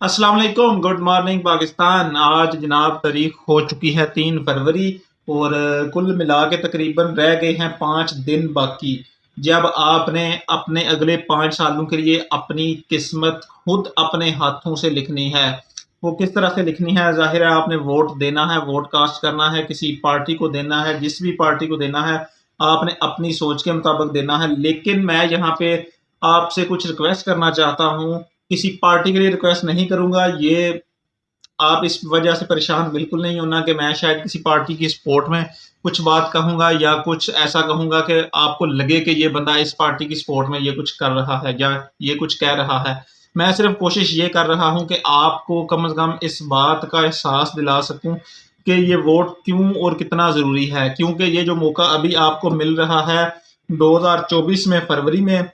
अस्सलाम वालेकुम, good morning Pakistan. आज जनाब तारीख हो चुकी है 3 फरवरी और कुल मिला के तकरीबन रह गए हैं 5 दिन बाकी। जब आपने अपने अगले 5 सालों के लिए अपनी किस्मत खुद अपने हाथों से लिखनी है। वो किस तरह से लिखनी है? ज़ाहिर है आपने वोट देना है, वोट कास्ट करना है, किसी पार्टी को देना है, जिस भी पार्टी को देना है आपने अपनी सोच के मुताबिक देना है। लेकिन मैं यहाँ पे आपसे कुछ रिक्वेस्ट करना चाहता हूँ, किसी पार्टी के लिए रिक्वेस्ट नहीं करूँगा। ये आप इस वजह से परेशान बिल्कुल नहीं होना कि मैं शायद किसी पार्टी की सपोर्ट में कुछ बात कहूँगा या कुछ ऐसा कहूँगा कि आपको लगे कि ये बंदा इस पार्टी की सपोर्ट में ये कुछ कर रहा है या ये कुछ कह रहा है। मैं सिर्फ कोशिश ये कर रहा हूँ कि आपको कम से कम इस बात का एहसास दिला सकूँ कि ये वोट क्यों और कितना ज़रूरी है। क्योंकि ये जो मौका अभी आपको मिल रहा है 2024 में फरवरी में,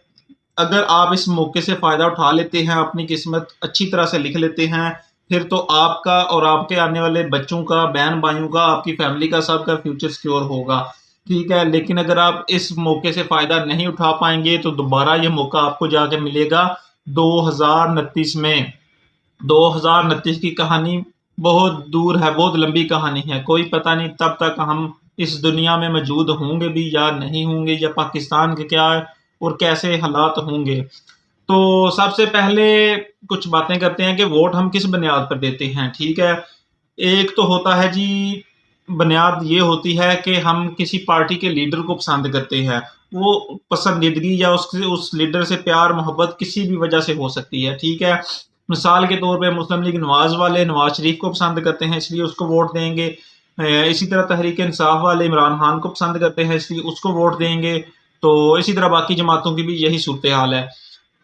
अगर आप इस मौके से फ़ायदा उठा लेते हैं, अपनी किस्मत अच्छी तरह से लिख लेते हैं, फिर तो आपका और आपके आने वाले बच्चों का, बहन-भाइयों का, आपकी फ़ैमिली का, सबका फ्यूचर सिक्योर होगा। ठीक है? लेकिन अगर आप इस मौके से फ़ायदा नहीं उठा पाएँगे, तो दोबारा ये मौका आपको जाके मिलेगा 2029 में। 2029 की कहानी बहुत दूर है, बहुत लंबी कहानी है। कोई पता नहीं तब तक हम इस दुनिया में मौजूद होंगे भी या नहीं होंगे, या पाकिस्तान के क्या और कैसे हालात होंगे। तो सबसे पहले कुछ बातें करते हैं कि वोट हम किस बुनियाद पर देते हैं, ठीक है? एक तो होता है जी, बुनियाद ये होती है कि हम किसी पार्टी के लीडर को पसंद करते हैं। वो पसंदीदगी या उससे उस लीडर से प्यार मोहब्बत किसी भी वजह से हो सकती है, ठीक है? मिसाल के तौर पे मुस्लिम लीग नवाज़ वाले नवाज़ शरीफ को पसंद करते हैं इसलिए उसको वोट देंगे। इसी तरह तहरीक इंसाफ वाले इमरान खान को पसंद करते हैं इसलिए उसको वोट देंगे। तो इसी तरह बाकी जमातों की भी यही सूरत हाल है।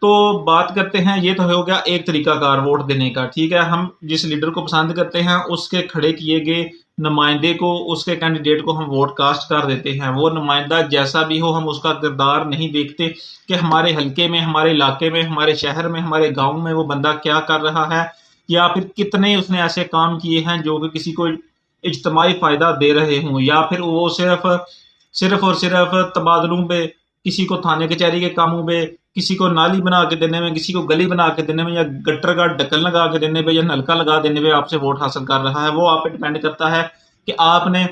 तो बात करते हैं, ये तो हो गया एक तरीकाकार वोट देने का, ठीक है? हम जिस लीडर को पसंद करते हैं उसके खड़े किए गए नुमाइंदे को, उसके कैंडिडेट को हम वोट कास्ट कर देते हैं। वो नुमाइंदा जैसा भी हो, हम उसका किरदार नहीं देखते कि हमारे हलके में, हमारे इलाके में, हमारे शहर में, हमारे गाँव में वो बंदा क्या कर रहा है, या फिर कितने उसने ऐसे काम किए हैं जो कि किसी को इज्तमाही फ़ायदा दे रहे हों, या फिर वो सिर्फ़ और सिर्फ़ तबादलों पे, किसी को थाने कचहरी के कामों पे, किसी को नाली बना के देने में, किसी को गली बना के देने में, या गटर का ढक्कन लगा के देने पे, या नलका लगा देने पे आपसे वोट हासिल कर रहा है। वो आप पे डिपेंड करता है कि आपने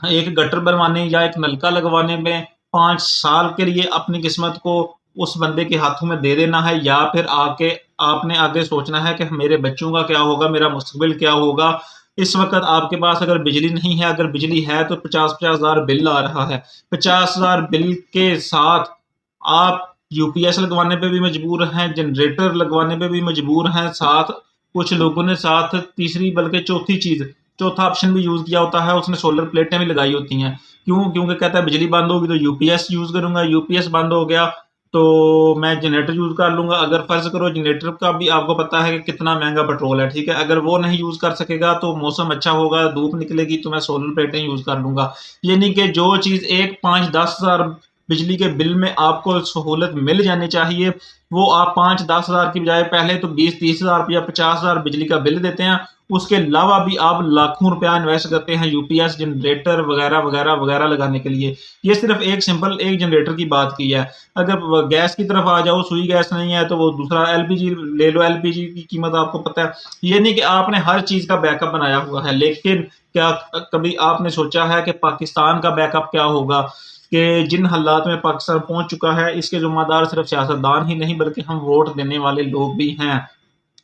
एक गटर बनवाने या एक नलका लगवाने में 5 साल के लिए अपनी किस्मत को उस बंदे के हाथों में दे देना है, या फिर आके आपने आगे सोचना है कि मेरे बच्चों का क्या होगा, मेरा मुस्तकबिल क्या होगा। इस वक़्त आपके पास अगर बिजली नहीं है, अगर बिजली है तो 50-50 हज़ार बिल आ रहा है। 50 हज़ार बिल के साथ आप यूपीएस लगवाने पे भी मजबूर हैं, जनरेटर लगवाने पे भी मजबूर हैं, साथ कुछ लोगों ने साथ तीसरी बल्कि चौथा ऑप्शन भी यूज़ किया होता है, उसने सोलर प्लेटें भी लगाई होती हैं। क्यों? क्योंकि कहता है बिजली बंद होगी तो यूपीएस यूज़ करूँगा, यूपीएस बंद हो गया तो मैं जनरेटर यूज़ कर लूँगा। अगर फ़र्ज़ करो जनरेटर का भी आपको पता है कि कितना महँगा पेट्रोल है, ठीक है? अगर वो नहीं यूज़ कर सकेगा तो मौसम अच्छा होगा, धूप निकलेगी तो मैं सोलर प्लेटें यूज़ कर लूँगा। ये नहीं कि जो चीज़ एक 5-10 हज़ार बिजली के बिल में आपको सहूलत मिल जानी चाहिए, वो आप 5-10 हज़ार की बजाय पहले तो 20-30 हज़ार रुपया, 50 हज़ार बिजली का बिल देते हैं। उसके अलावा भी आप लाखों रुपया इन्वेस्ट करते हैं यूपीएस, जनरेटर वगैरह, वगैरह, वगैरह लगाने के लिए। ये सिर्फ़ एक सिंपल एक जनरेटर की बात की है। अगर गैस की तरफ आ जाओ, सुई गैस नहीं है तो वो दूसरा एलपीजी ले लो, एलपीजी की कीमत आपको पता है। ये नहीं कि आपने हर चीज़ का बैकअप बनाया हुआ है, लेकिन क्या कभी आपने सोचा है कि पाकिस्तान का बैकअप क्या होगा? कि जिन हालात में पाकिस्तान पहुँच चुका है, इसके ज़िम्मेदार सिर्फ़ सियासतदान ही नहीं बल्कि हम वोट देने वाले लोग भी हैं।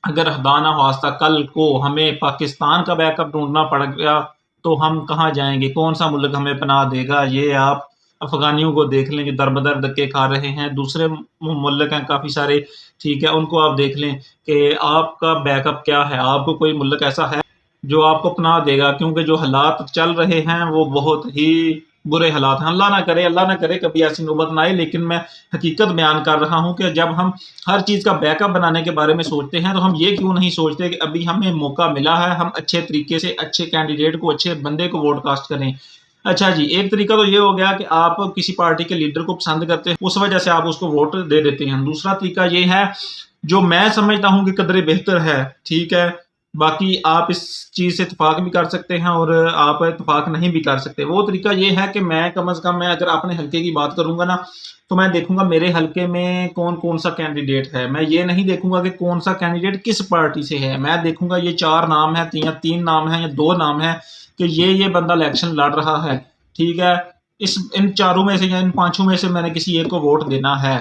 अगर खुदा ना ख़वास्ता कल को हमें पाकिस्तान का बैकअप ढूँढना पड़ गया, तो हम कहाँ जाएँगे? कौन-सा मुल्क हमें पनाह देगा? ये आप अफ़गानियों को देख लें जो दर-बदर धक्के खा रहे हैं। दूसरे मुल्क हैं काफ़ी सारे, ठीक है? उनको आप देख लें कि आपका बैकअप क्या है? आपको कोई मुल्क ऐसा है जो आपको पनाह देगा? क्योंकि जो हालात चल रहे हैं वो बहुत ही बुरे हालात हैं। अल्लाह ना करे कभी ऐसी नौबत ना आए, लेकिन मैं हकीकत बयान कर रहा हूँ कि जब हम हर चीज़ का बैकअप बनाने के बारे में सोचते हैं, तो हम ये क्यों नहीं सोचते कि अभी हमें मौका मिला है, हम अच्छे तरीके से अच्छे कैंडिडेट को, अच्छे बंदे को वोट कास्ट करें। अच्छा जी, एक तरीका तो ये हो गया कि आप किसी पार्टी के लीडर को पसंद करते हैं, उस वजह से आप उसको वोट दे देते हैं। दूसरा तरीका ये है, जो मैं समझता हूँ कि कदरे बेहतर है, ठीक है? باقی آپ اس چیز سے اتفاق بھی کر سکتے ہیں اور آپ اتفاق نہیں بھی کر سکتے. وہ طریقہ یہ ہے کہ میں کم از کم میں اگر اپنے حلقے کی بات کروں گا نا تو میں دیکھوں گا میرے حلقے میں کون کون سا کینڈیڈیٹ ہے. میں یہ نہیں دیکھوں گا کہ کون سا کینڈیڈیٹ کس پارٹی سے ہے. میں دیکھوں گا یہ 4 نام ہیں یا 3 نام ہیں یا 2 نام ہیں کہ یہ بندہ الیکشن لڑ رہا ہے. ٹھیک ہے, ان 4 میں سے یا ان 5 میں سے میں نے کسی ایک کو ووٹ دینا ہے.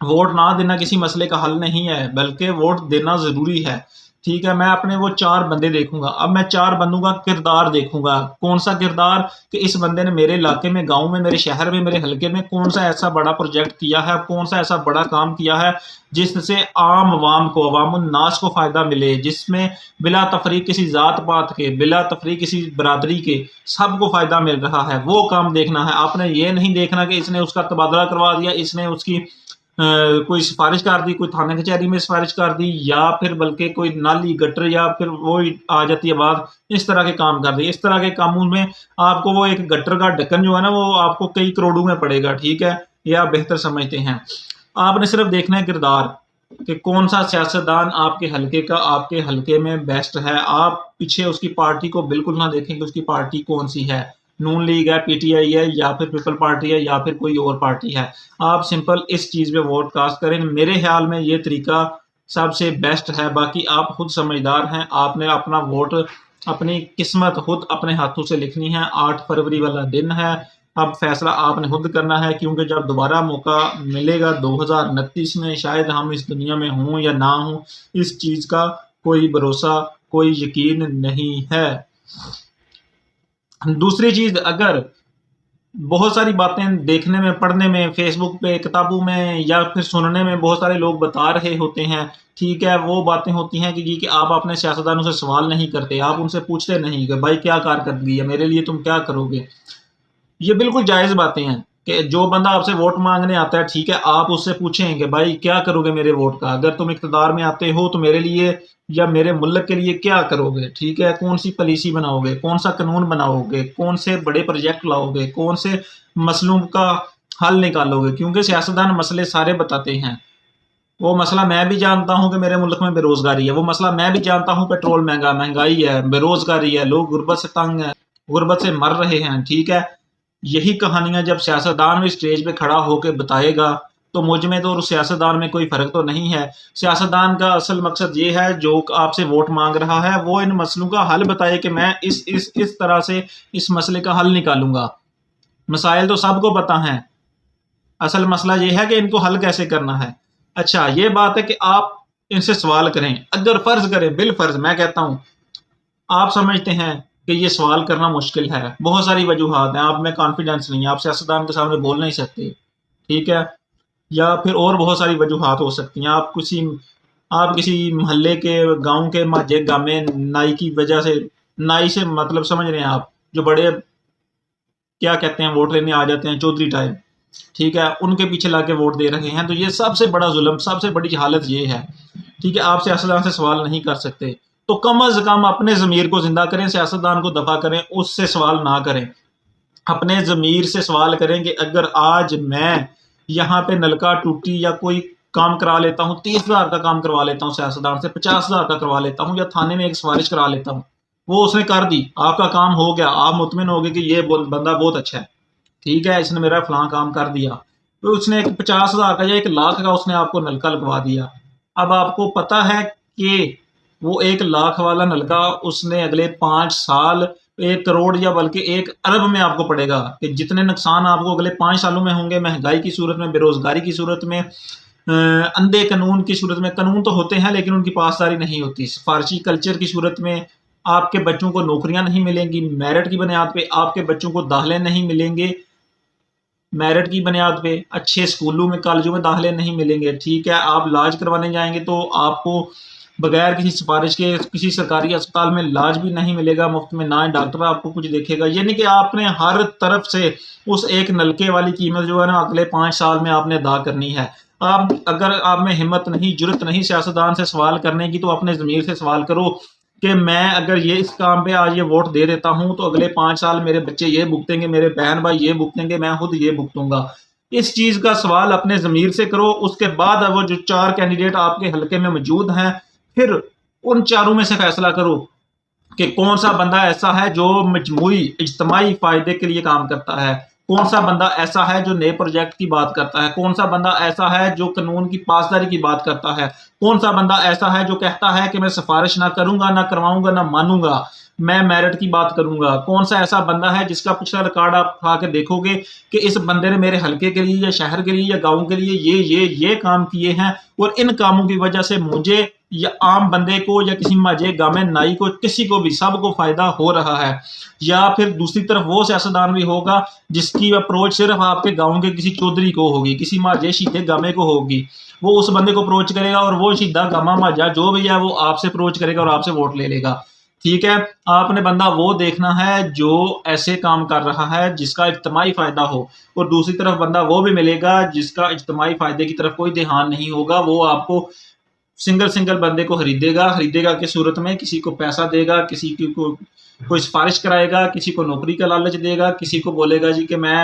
ووٹ نہ دینا کسی مسئلے کا حل نہیں ہے بلکہ ووٹ دینا ضروری ہے. ٹھیک ہے, میں اپنے وہ 4 بندے دیکھوں گا. اب میں 4 بندوں کا کردار دیکھوں گا. کون سا کردار کہ اس بندے نے میرے علاقے میں, گاؤں میں, میرے شہر میں, میرے حلقے میں کون سا ایسا بڑا پروجیکٹ کیا ہے, کون سا ایسا بڑا کام کیا ہے جس سے عام عوام کو, عوام الناس کو فائدہ ملے, جس میں بلا تفریق کسی ذات پات کے, بلا تفریق کسی برادری کے سب کو فائدہ مل رہا ہے. وہ کام دیکھنا ہے. آپ نے یہ نہیں دیکھنا کہ اس نے اس کا تبادلہ کروا دیا, اس نے اس کی کوئی سفارش کر دی, کوئی تھانے کچہری میں سفارش کر دی, یا پھر بلکہ کوئی نالی گٹر یا پھر وہ آ جاتی ہے بات, اس طرح کے کام کر دی. اس طرح کے کاموں میں آپ کو وہ ایک گٹر کا ڈھکن جو ہے نا وہ آپ کو کئی کروڑوں میں پڑے گا. ٹھیک ہے, یہ آپ بہتر سمجھتے ہیں. آپ نے صرف دیکھنا ہے کردار کہ کون سا سیاستدان آپ کے حلقے کا, آپ کے حلقے میں بیسٹ ہے. آپ پیچھے اس کی پارٹی کو بالکل نہ دیکھیں کہ اس کی پارٹی کون سی ہے, نون لیگ ہے, پی ٹی آئی ہے, یا پھر پیپل پارٹی ہے, یا پھر کوئی اور پارٹی ہے. آپ سمپل اس چیز پہ ووٹ کاسٹ کریں. میرے خیال میں یہ طریقہ سب سے بیسٹ ہے. باقی آپ خود سمجھدار ہیں, آپ نے اپنا ووٹ, اپنی قسمت خود اپنے ہاتھوں سے لکھنی ہے. 8 فروری والا دن ہے, اب فیصلہ آپ نے خود کرنا ہے, کیونکہ جب دوبارہ موقع ملے گا 2029 میں, شاید ہم اس دنیا میں ہوں یا نہ ہوں, اس چیز کا کوئی بھروسہ, کوئی یقین نہیں ہے. دوسری چیز, اگر بہت ساری باتیں دیکھنے میں, پڑھنے میں, فیس بک پہ, کتابوں میں, یا پھر سننے میں بہت سارے لوگ بتا رہے ہوتے ہیں. ٹھیک ہے, وہ باتیں ہوتی ہیں کہ آپ اپنے سیاستدانوں سے سوال نہیں کرتے, آپ ان سے پوچھتے نہیں کہ بھائی کیا کارکردگی ہے, میرے لیے تم کیا کرو گے. یہ بالکل جائز باتیں ہیں کہ جو بندہ آپ سے ووٹ مانگنے آتا ہے, ٹھیک ہے, آپ اس سے پوچھیں کہ بھائی کیا کرو گے میرے ووٹ کا, اگر تم اقتدار میں آتے ہو تو میرے لیے یا میرے ملک کے لیے کیا کرو گے. ٹھیک ہے, کون سی پالیسی بناؤ گے, کون سا قانون بناؤ گے, کون سے بڑے پروجیکٹ لاؤ گے, کون سے مسئلوں کا حل نکالو گے. کیونکہ سیاستدان مسئلے سارے بتاتے ہیں. وہ مسئلہ میں بھی جانتا ہوں کہ میرے ملک میں بے روزگاری ہے, وہ مسئلہ میں بھی جانتا ہوں پیٹرول مہنگائی ہے, بے روزگاری ہے, لوگ غربت سے تنگ ہیں, غربت سے مر رہے ہیں. ٹھیک ہے, یہی کہانیاں جب سیاستدان بھی اسٹیج پہ کھڑا ہو کے بتائے گا تو مجھ میں تو اور سیاستدان میں کوئی فرق تو نہیں ہے. سیاستدان کا اصل مقصد یہ ہے, جو آپ سے ووٹ مانگ رہا ہے وہ ان مسئلوں کا حل بتائے کہ میں اس طرح سے اس مسئلے کا حل نکالوں گا. مسائل تو سب کو پتہ ہیں, اصل مسئلہ یہ ہے کہ ان کو حل کیسے کرنا ہے. اچھا, یہ بات ہے کہ آپ ان سے سوال کریں. اگر فرض کریں, بالفرض میں کہتا ہوں, آپ سمجھتے ہیں کہ یہ سوال کرنا مشکل ہے, بہت ساری وجوہات ہیں, آپ میں کانفیڈنس نہیں ہے, آپ سیاستدان کے سامنے بول نہیں سکتے. ٹھیک ہے, یا پھر اور بہت ساری وجوہات ہو سکتی ہیں. آپ کسی محلے کے, گاؤں کے ماجے گاؤں میں نائی کی وجہ سے, نائی سے مطلب سمجھ رہے ہیں آپ, جو بڑے کیا کہتے ہیں ووٹ لینے آ جاتے ہیں چودھری ٹائپ, ٹھیک ہے, ان کے پیچھے لا کے ووٹ دے رہے ہیں. تو یہ سب سے بڑا ظلم, سب سے بڑی حالت یہ ہے. ٹھیک ہے, آپ سیاستدان سے سوال نہیں کر سکتے تو کم از کم اپنے ضمیر کو زندہ کریں, سیاستدان کو دفع کریں, اس سے سوال نہ کریں. اپنے ضمیر سے سوال کریں کہ اگر آج میں یہاں پہ نلکا ٹوٹی یا کوئی کام کرا لیتا ہوں, 30,000 کا کام کروا لیتا ہوں سیاستدان سے, 50,000 کا کروا لیتا ہوں, یا تھانے میں ایک سفارش کرا لیتا ہوں, وہ اس نے کر دی, آپ کا کام ہو گیا, آپ مطمئن ہو گئے کہ یہ بندہ بہت اچھا ہے, ٹھیک ہے, اس نے میرا فلاں کام کر دیا. تو اس نے ایک 50,000 کا یا 1,00,000 کا اس نے آپ کو نلکا لگوا دیا. اب آپ کو پتا ہے کہ وہ 1,00,000 والا نلکا اس نے اگلے 5 سال 1 کروڑ یا بلکہ 1 ارب میں آپ کو پڑے گا, کہ جتنے نقصان آپ کو اگلے 5 سالوں میں ہوں گے, مہنگائی کی صورت میں, بے روزگاری کی صورت میں, اندھے قانون کی صورت میں. قانون تو ہوتے ہیں لیکن ان کی پاسداری نہیں ہوتی. سفارشی کلچر کی صورت میں آپ کے بچوں کو نوکریاں نہیں ملیں گی, میرٹ کی بنیاد پہ آپ کے بچوں کو داخلے نہیں ملیں گے, میرٹ کی بنیاد پہ اچھے اسکولوں میں, کالجوں میں داخلے نہیں ملیں گے. ٹھیک ہے, آپ علاج کروانے جائیں گے تو آپ کو بغیر کسی سفارش کے کسی سرکاری اسپتال میں علاج بھی نہیں ملے گا مفت میں, نہ ڈاکٹر آپ کو کچھ دیکھے گا. یعنی کہ آپ نے ہر طرف سے اس ایک نلکے والی قیمت جو ہے نا اگلے 5 سال میں آپ نے ادا کرنی ہے. اگر آپ میں ہمت نہیں, جرت نہیں سیاستدان سے سوال کرنے کی, تو اپنے ضمیر سے سوال کرو کہ میں اگر یہ اس کام پہ آج یہ ووٹ دے دیتا ہوں تو اگلے 5 سال میرے بچے یہ بھگتیں گے, میرے بہن بھائی یہ بھگتیں گے, میں خود یہ بھگتوں گا. اس چیز کا سوال اپنے ضمیر سے کرو. اس کے بعد وہ جو 4 کینڈیڈیٹ آپ کے حلقے میں موجود ہیں, پھر उन चारों में से फैसला करो कि कौन सा बंदा ऐसा है जो मजमूई इज्तमाही फ़ायदे के लिए काम करता है, कौन सा बंदा ऐसा है जो नए प्रोजेक्ट की बात करता है, कौन सा बंदा ऐसा है जो कानून की पासदारी की बात करता है, कौन सा बंदा ऐसा है जो कहता है कि मैं सिफारिश ना करूंगा, ना करवाऊंगा, ना मानूंगा, मैं मेरिट की बात करूंगा, कौन सा ऐसा बंदा है जिसका पिछला रिकॉर्ड आप उठा के देखोगे कि इस बंदे ने मेरे हल्के के लिए या शहर के लिए या गांव के लिए ये काम किए हैं और इन कामों की वजह से मुझे या आम बंदे को या किसी मजे गामे नाई को किसी को भी सबको फायदा हो रहा है। या फिर दूसरी तरफ वो सियासतदान भी होगा जिसकी अप्रोच सिर्फ आपके गांव के किसी चौधरी को होगी, किसी माजे शीधे गामे को होगी, वो उस बंदे को अप्रोच करेगा और वो सीधा गामा माजा जो भी है वो आपसे अप्रोच करेगा और आपसे वोट ले लेगा। ठीक है, आपने बंदा वो देखना है जो ऐसे काम कर रहा है जिसका इज्तमाही फायदा हो, और दूसरी तरफ बंदा वो भी मिलेगा जिसका इज्तमाही फायदे की तरफ कोई ध्यान नहीं होगा। वो आपको सिंगल बंदे को खरीदेगा की सूरत में किसी को पैसा देगा, किसी को कोई सिफारिश कराएगा, किसी को नौकरी का लालच देगा, किसी को बोलेगा जी कि मैं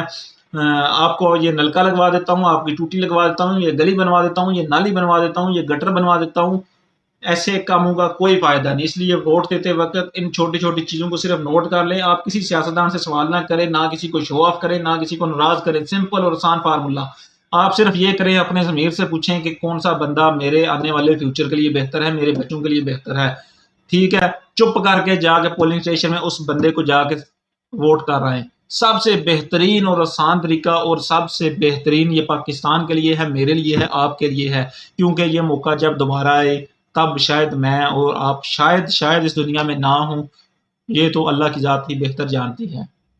आपको ये नलका लगवा देता हूँ, आपकी टूटी लगवा देता हूँ, ये गली बनवा देता हूँ, ये नाली बनवा देता हूँ, ये गटर बनवा देता हूँ। ऐसे कामों का कोई फायदा नहीं। इसलिए वोट देते वक्त इन छोटी छोटी चीज़ों को सिर्फ नोट कर लें। आप किसी सियासतदान से सवाल ना करें, ना किसी को शो ऑफ करें, ना किसी को नाराज करें। सिंपल और आसान फार्मूला, आप सिर्फ ये करें, अपने ज़मीर से पूछें कि कौन सा बंदा मेरे आने वाले फ्यूचर के लिए बेहतर है, मेरे बच्चों के लिए बेहतर है। ठीक है, चुप करके जाके पोलिंग स्टेशन में उस बंदे को जाके वोट कर रहे हैं। सबसे बेहतरीन और आसान तरीका और सबसे बेहतरीन ये पाकिस्तान के लिए है, मेरे लिए है, आपके लिए है, क्योंकि ये मौका जब दोबारा आए तब शायद मैं और आप शायद इस दुनिया में ना हूं। ये तो अल्लाह की ज़ात ही बेहतर जानती है।